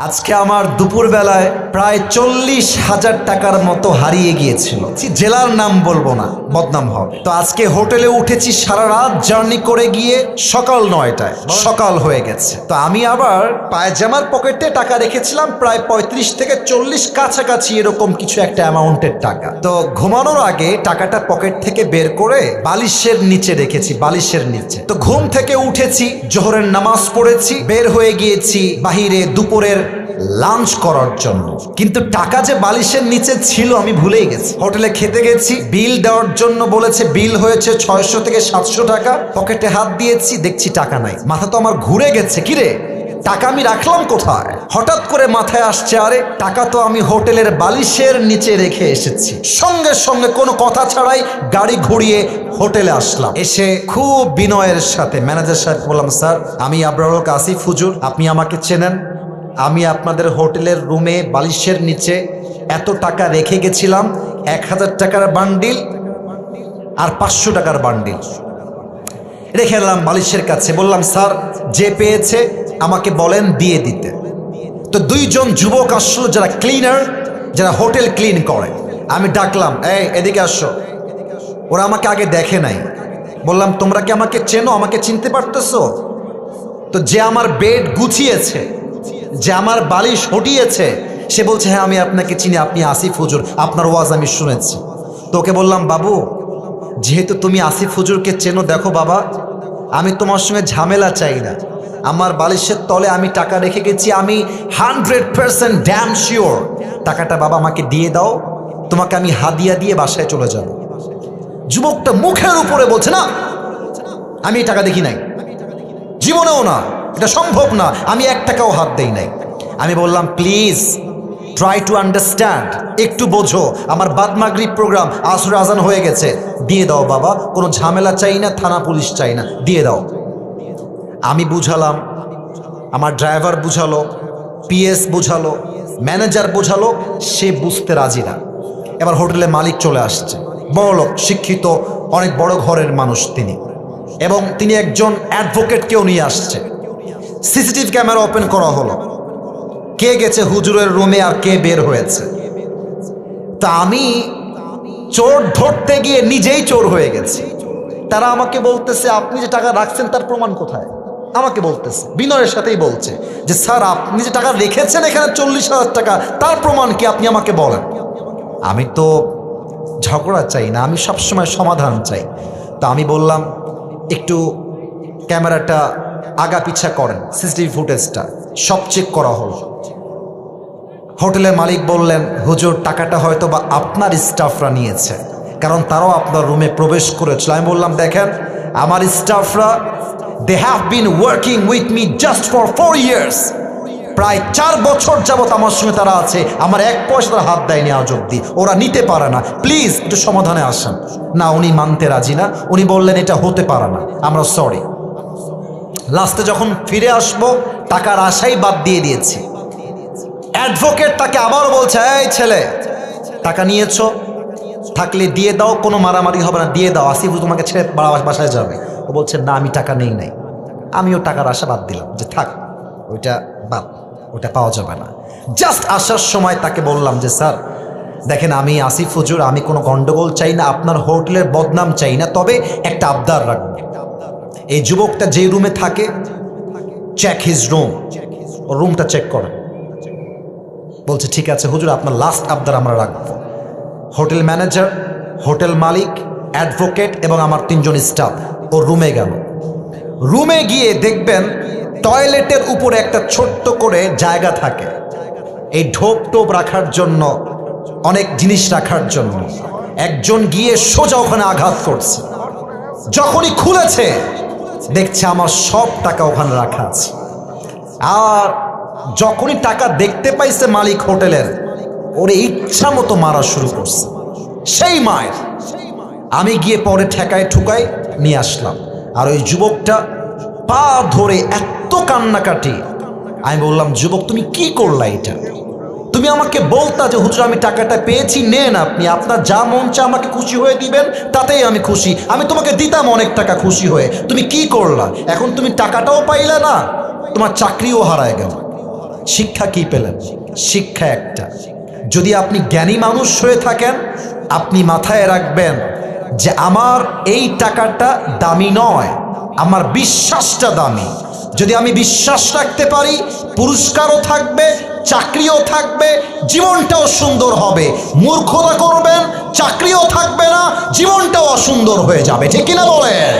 আজকে আমার দুপুর বেলায় প্রায় 40,000 টাকার মতো হারিয়ে গিয়েছিল। জেলার নাম বলবো না, বদনাম হবে। তো আজকে হোটেলে উঠেছি, সারা রাত জার্নি করে গিয়ে সকাল 9টায় সকাল হয়ে গেছে। তো আমি আবার পায়জামার পকেটে টাকা রেখেছিলাম প্রায় 35 থেকে 40 কাছাকাছি এরকম কিছু একটা অ্যামাউন্টের টাকা। তো ঘুমানোর আগে টাকাটা পকেট থেকে বের করে বালিশের নিচে রেখেছি, বালিশের নিচে। তো ঘুম থেকে উঠেছি, জোহরের নামাজ পড়েছি, বের হয়ে গিয়েছি বাহিরে দুপুরের লাঞ্চ করার জন্য। কিন্তু টাকা যে বালিশের নিচে ছিল আমি ভুলেই গেছি। হোটেলে খেতে গেছি, বিল দেওয়ার জন্য বলেছে, বিল হয়েছে 600 থেকে 700 টাকা। পকেটে হাত দিয়েছি, দেখছি টাকা নাই। মাথা তো আমার ঘুরে গেছে, কিরে টাকা আমি রাখলাম কোথায়? হঠাৎ করে মাথায় আসছে, আরে টাকা তো আমি হোটেলের বালিশের নিচে রেখে এসেছি। সঙ্গে সঙ্গে কোনো কথা ছাড়াই গাড়ি ঘুরিয়ে হোটেলে আসলাম। এসে খুব বিনয়ের সাথে ম্যানেজার সাহেব বললাম, স্যার আমি আবরারুল আসিফ হুজুর, আপনি আমাকে চেনেন। আমি আপনাদের হোটেলের রুমে বালিশের নিচে এত টাকা রেখে গেছিলাম, 1000 টাকার বান্ডিল আর 500 টাকার বান্ডিল রেখে এলাম বালিশের কাছে। বললাম, স্যার যে পেয়েছে আমাকে বলেন দিয়ে দিতে। তো দুইজন যুবক আসলো, যারা ক্লিনার, যারা হোটেল ক্লিন করে। আমি ডাকলাম, এই এদিকে আসো। ওরা আমাকে আগে দেখে নাই। বললাম, তোমরা কি আমাকে চেনো, আমাকে চিনতে পারতেছো? তো যে আমার বেড গুছিয়েছে, যে আমার বালিশ হটিয়েছে, সে বলছে, হ্যাঁ আমি আপনাকে চিনি, আপনি আসিফ হুজুর, আপনার ওয়াজ আমি শুনেছি। তোকে বললাম, বাবু যেহেতু তুমি আসিফ হুজুরকে চেনো, দেখো বাবা আমি তোমার সঙ্গে ঝামেলা চাই না। আমার বালিশের তলে আমি টাকা রেখে গেছি, আমি 100% ড্যাম শিওর টাকাটা বাবা আমাকে দিয়ে দাও, তোমাকে আমি হাদিয়া দিয়ে বাসায় চলে যাব। যুবকটা মুখের উপরে বলছে, না আমি এই টাকা দেখি নাই, জীবনেও না, এটা সম্ভব না, আমি 1 টাকাও হাত দেই নাই। আমি বললাম, প্লিজ ট্রাই টু আন্ডারস্ট্যান্ড, একটু বোঝো, আমার বাদ মাগরিব প্রোগ্রাম, আসর আজান হয়ে গেছে, দিয়ে দাও বাবা, কোনো ঝামেলা চাই না, থানা পুলিশ চাই না, দিয়ে দাও। আমি বুঝালাম, আমার ড্রাইভার বুঝালো, পিএস বুঝালো, ম্যানেজার বুঝালো, সে বুঝতে রাজি না। এবার হোটেলে মালিক চলে আসছে, বড়লোক, শিক্ষিত, অনেক বড় ঘরের মানুষ তিনি, এবং তিনি একজন অ্যাডভোকেটকেও নিয়ে আসছে। সিসিটিভি ক্যামেরা ওপেন করা হলো, কে গেছে হুজুরের রুমে আর কে বের হয়েছে। তা আমি চোর ধরতে গিয়ে নিজেই চোর হয়ে গেছি। তারা আমাকে বলতেছে, আপনি যে টাকা রাখছেন তার প্রমাণ কোথায়? আমাকে বলতেছে, বিনয়ের সাথেই বলছে যে, স্যার আপনি যে টাকা রেখেছেন এখানে 40,000 টাকা, তার প্রমাণ কি আপনি আমাকে বলেন। আমি তো ঝগড়া চাই না, আমি সবসময় সমাধান চাই। তা আমি বললাম, একটু ক্যামেরাটা আগা পিছা করেন, সিসিটিভি ফুটেজটা সব চেক করা হলো। হোটেলের মালিক বললেন, হুজুর টাকাটা হয়তো বা আপনার স্টাফরা নিয়েছে, কারণ তারাও আপনার রুমে প্রবেশ করেছিল। আমি বললাম, দেখেন আমার স্টাফরা, they have been working with me just for 4 years, প্রায় 4 বছর যাবত আমার সঙ্গে তারা আছে, আমার 1 পয়সা তারা হাত দেয়নি আজ অব্দি, ওরা নিতে পারে না, প্লিজ একটু সমাধানে আসেন। না, উনি মানতে রাজি না, উনি বললেন এটা হতে পারে না, আমরা সরি। লাস্টে যখন ফিরে আসবো, টাকার আশাই বাদ দিয়ে দিয়েছি। অ্যাডভোকেট তাকে আবার বলছে, এই ছেলে টাকা নিয়েছো, থাকলে দিয়ে দাও, কোনো মারামারি হবে না, দিয়ে দাও, আসিফ তোমাকে ছেড়ে বাসায় যাবে। ও বলছে, না আমি টাকা নেই নাই। আমিও টাকার আশা বাদ দিলাম, যে থাক ওইটা বাদ, ওটা পাওয়া যাবে না। জাস্ট আসার সময় তাকে বললাম যে, স্যার দেখেন আমি আসিফ হুজুর, আমি কোনো গন্ডগোল চাই না, আপনার হোটেলের বদনাম চাই না, তবে একটা আবদার রাখবো। এই যুবকটা যে রুমে থাকে, চেক হিজ রুম, ও রুমটা চেক করেন। বলছে, ঠিক আছে হুজুর, আপনার লাস্ট আবদার আমরা রাখবো। হোটেল ম্যানেজার, হোটেল মালিক, অ্যাডভোকেট এবং আমার 3 জন স্টাফ ও রুমে গেল। রুমে গিয়ে দেখবেন টয়লেটের উপরে একটা ছোট্ট করে জায়গা থাকে, এই ঢোপ টোপ রাখার জন্য, অনেক জিনিস রাখার জন্য। একজন গিয়ে সোজা ওখানে আঘাত করছে। যখনই খুলেছে দেখছে আমার সব টাকা ওখানে রাখা আছে। আর যখনই টাকা দেখতে পাইছে মালিক হোটেলের, ওরে ইচ্ছা মতো মারা শুরু করছে। সেই মায়ের আমি গিয়ে পরে ঠেকায় ঠুকায় নিয়ে আসলাম। আর ওই যুবকটা পা ধরে এত কান্নাকাটি। আমি বললাম, যুবক তুমি কি করলা এটা? তুমি আমাকে বলতা যে হুজুর আমি টাকাটা পেয়েছি, নেন আপনি, আপনার যা মন চা আমাকে খুশি হয়ে দিবেন, তাতেই আমি খুশি, আমি তোমাকে দিতাম অনেক টাকা খুশি হয়ে। তুমি কি করলা? এখন তুমি টাকাটাও পাইলা না, তোমার চাকরিও হারায় গেল। শিক্ষা কি পেলেন? শিক্ষা একটা, যদি আপনি জ্ঞানী মানুষ হয়ে থাকেন, আপনি মাথায় রাখবেন যে আমার এই টাকাটা দামি নয়, আমার বিশ্বাসটা দামি। যদি আমি বিশ্বাস রাখতে পারি, পুরস্কারও থাকবে, চাকরিও থাকবে, জীবনটাও সুন্দর হবে। মূর্খতা করবেন, চাকরিও থাকবে না, জীবনটাও অসুন্দর হয়ে যাবে। ঠিক কিনা বলেন?